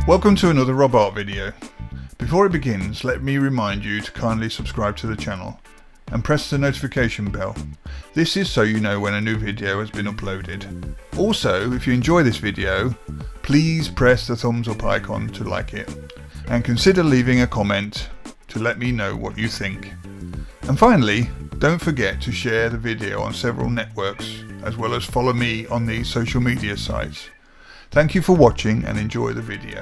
Welcome to another Rob Art video. Before it begins, let me remind you to kindly subscribe to the channel and press the notification bell. This is so you know when a new video has been uploaded. Also, if you enjoy this video, please press the thumbs up icon to like it and consider leaving a comment to let me know what you think. And finally, don't forget to share the video on several networks as well as follow me on these social media sites. Thank you for watching and enjoy the video.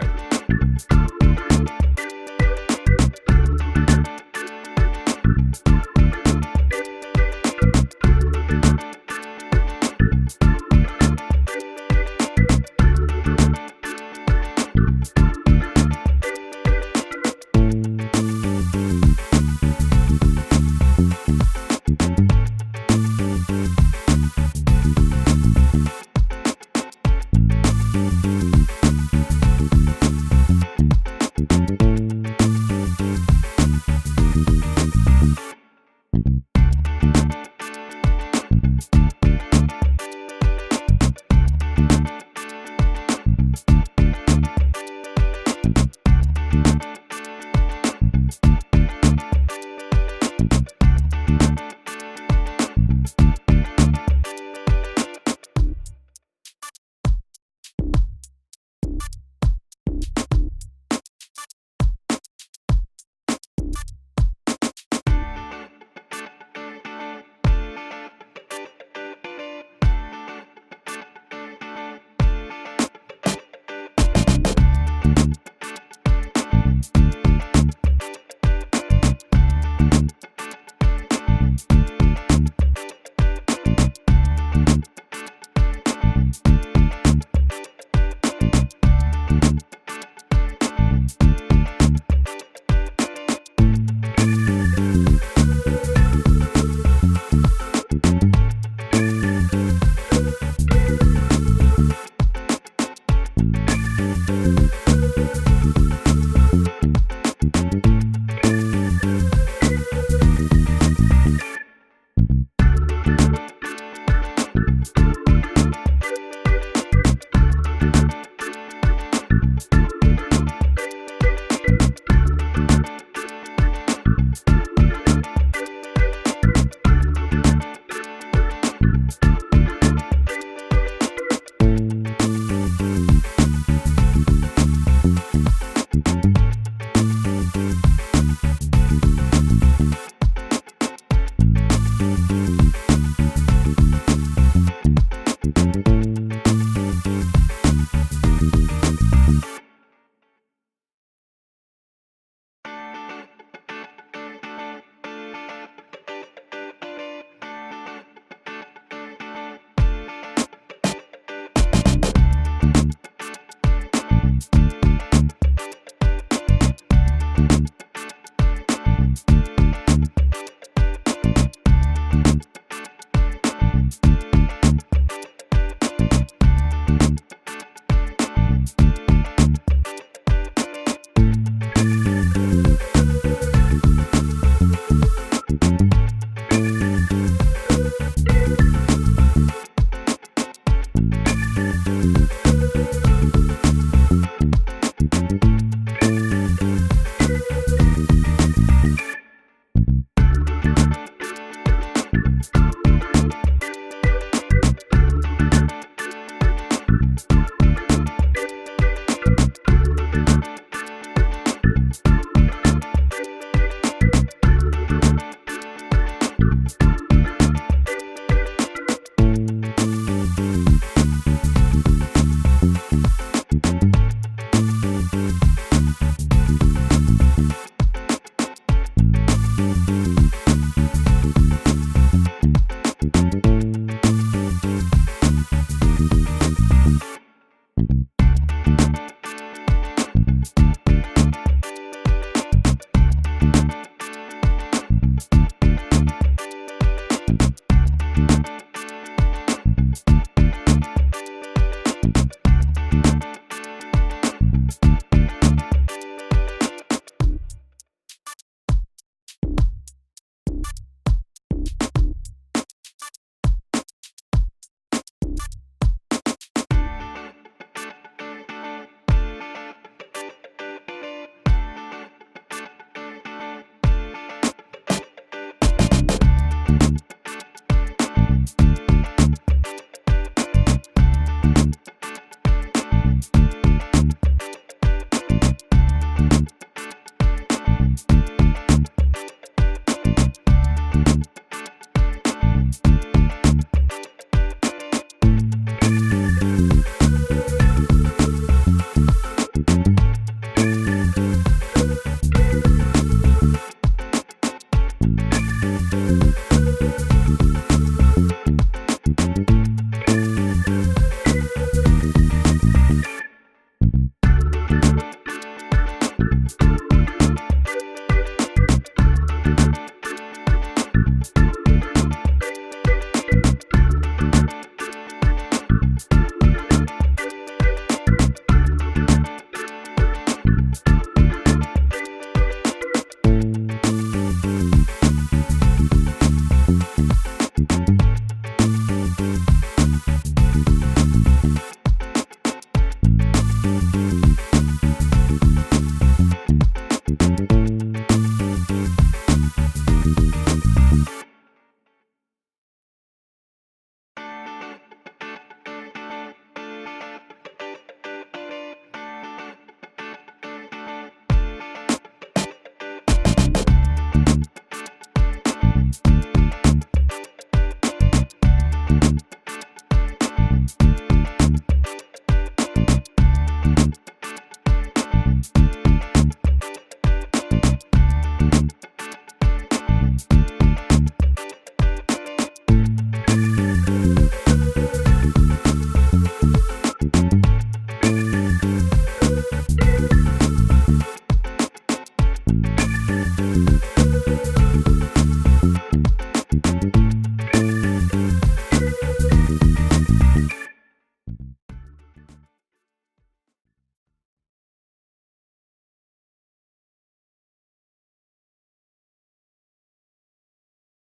Bye.